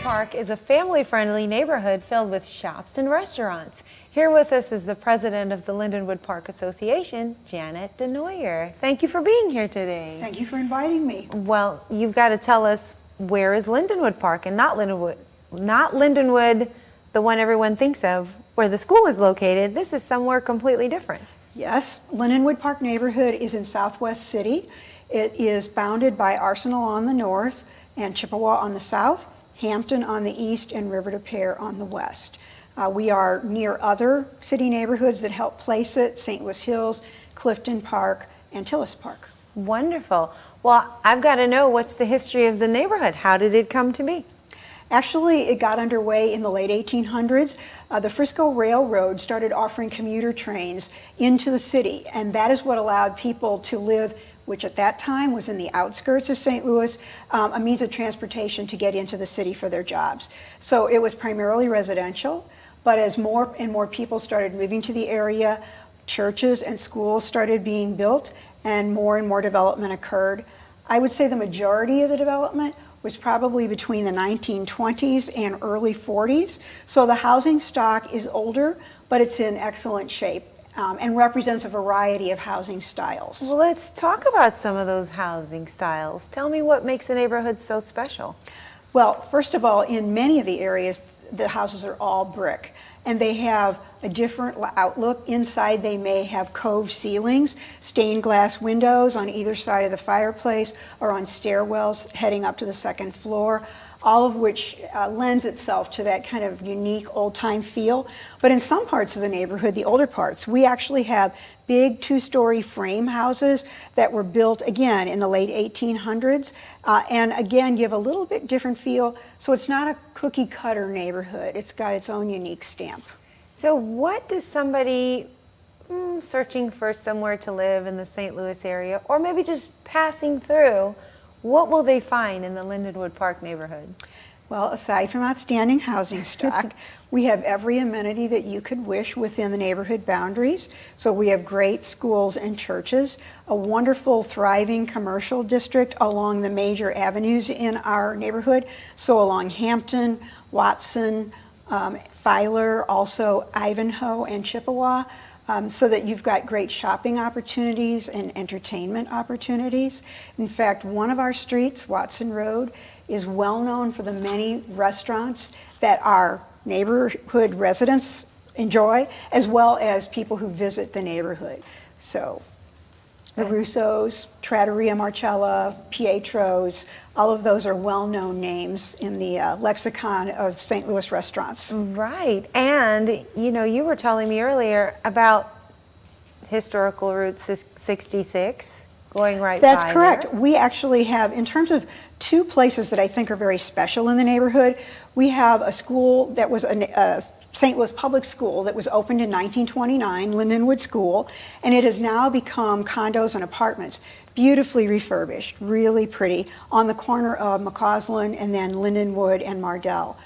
Park is a family-friendly neighborhood filled with shops and restaurants. Here with us is the president of the Lindenwood Park Association, Janet Desnoyer. Thank you for being here today. Thank you for inviting me. Well, you've got to tell us, where is Lindenwood Park, and not Lindenwood, the one everyone thinks of, where the school is located. This is somewhere completely different. Yes, Lindenwood Park Neighborhood is in Southwest City. It is bounded by Arsenal on the north and Chippewa on the south, Hampton on the east, and River de Pere on the west. We are near other city neighborhoods that help place it: St. Louis Hills, Clifton Park, and Tillis Park. Wonderful. Well, I've got to know, what's the history of the neighborhood? How did it come to be? Actually, it got underway in the late 1800s. The Frisco Railroad started offering commuter trains into the city, and that is what allowed people to live, which at that time was in the outskirts of St. Louis, a means of transportation to get into the city for their jobs. So it was primarily residential, but as more and more people started moving to the area, churches and schools started being built, and more development occurred. I would say the majority of the development was probably between the 1920s and early 40s. So the housing stock is older, but it's in excellent shape and represents a variety of housing styles. Well, let's talk about some of those housing styles. Tell me what makes the neighborhood so special. Well, first of all, in many of the areas, the houses are all brick, and they have a different outlook. Inside, they may have cove ceilings, stained glass windows on either side of the fireplace, or on stairwells heading up to the second floor, all of which lends itself to that kind of unique old-time feel. But in some parts of the neighborhood, the older parts, we actually have big two-story frame houses that were built, again, in the late 1800s, and again, give a little bit different feel. So it's not a cookie-cutter neighborhood. It's got its own unique stamp. So what does somebody searching for somewhere to live in the St. Louis area, or maybe just passing through, what will they find in the Lindenwood Park neighborhood? Well, aside from outstanding housing stock, we have every amenity that you could wish within the neighborhood boundaries. So we have great schools and churches, a wonderful, thriving commercial district along the major avenues in our neighborhood. So along Hampton, Watson, Filer, also Ivanhoe and Chippewa, so that you've got great shopping opportunities and entertainment opportunities. In fact, one of our streets, Watson Road, is well known for the many restaurants that our neighborhood residents enjoy, as well as people who visit the neighborhood. So the Russo's, Trattoria Marcella, Pietro's, all of those are well-known names in the lexicon of St. Louis restaurants. Right, and you know, you were telling me earlier about historical Route 66 going right by. That's correct. There. We actually have, in terms of two places that I think are very special in the neighborhood, we have a school that was a St. Louis public school that was opened in 1929, Lindenwood School, and it has now become condos and apartments, beautifully refurbished, really pretty, on the corner of McCausland and then Lindenwood and Mardell.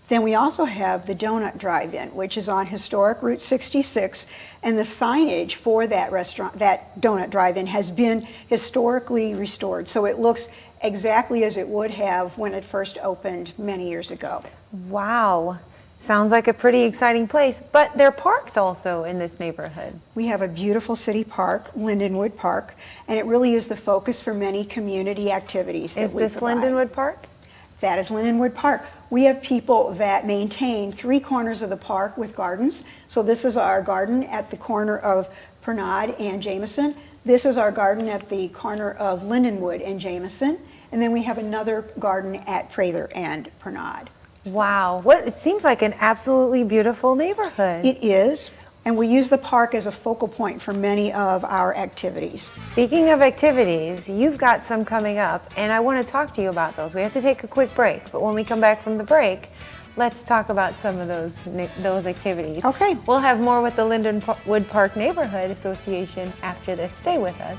Then we also have the Donut Drive-In, which is on historic Route 66, and the signage for that restaurant, that Donut Drive-In, has been historically restored. So it looks exactly as it would have when it first opened many years ago. Wow. Sounds like a pretty exciting place, but there are parks also in this neighborhood. We have a beautiful city park, Lindenwood Park, and it really is the focus for many community activities that we provide. Is this Lindenwood Park? That is Lindenwood Park. We have people that maintain 3 corners of the park with gardens. So this is our garden at the corner of Pernod and Jamieson. This is our garden at the corner of Lindenwood and Jamieson. And then we have another garden at Prather and Pernod. Wow, it seems like an absolutely beautiful neighborhood. It is, and we use the park as a focal point for many of our activities. Speaking of activities, you've got some coming up, and I want to talk to you about those. We have to take a quick break, but when we come back from the break, let's talk about some of those activities. Okay. We'll have more with the Lindenwood Park Neighborhood Association after this. Stay with us.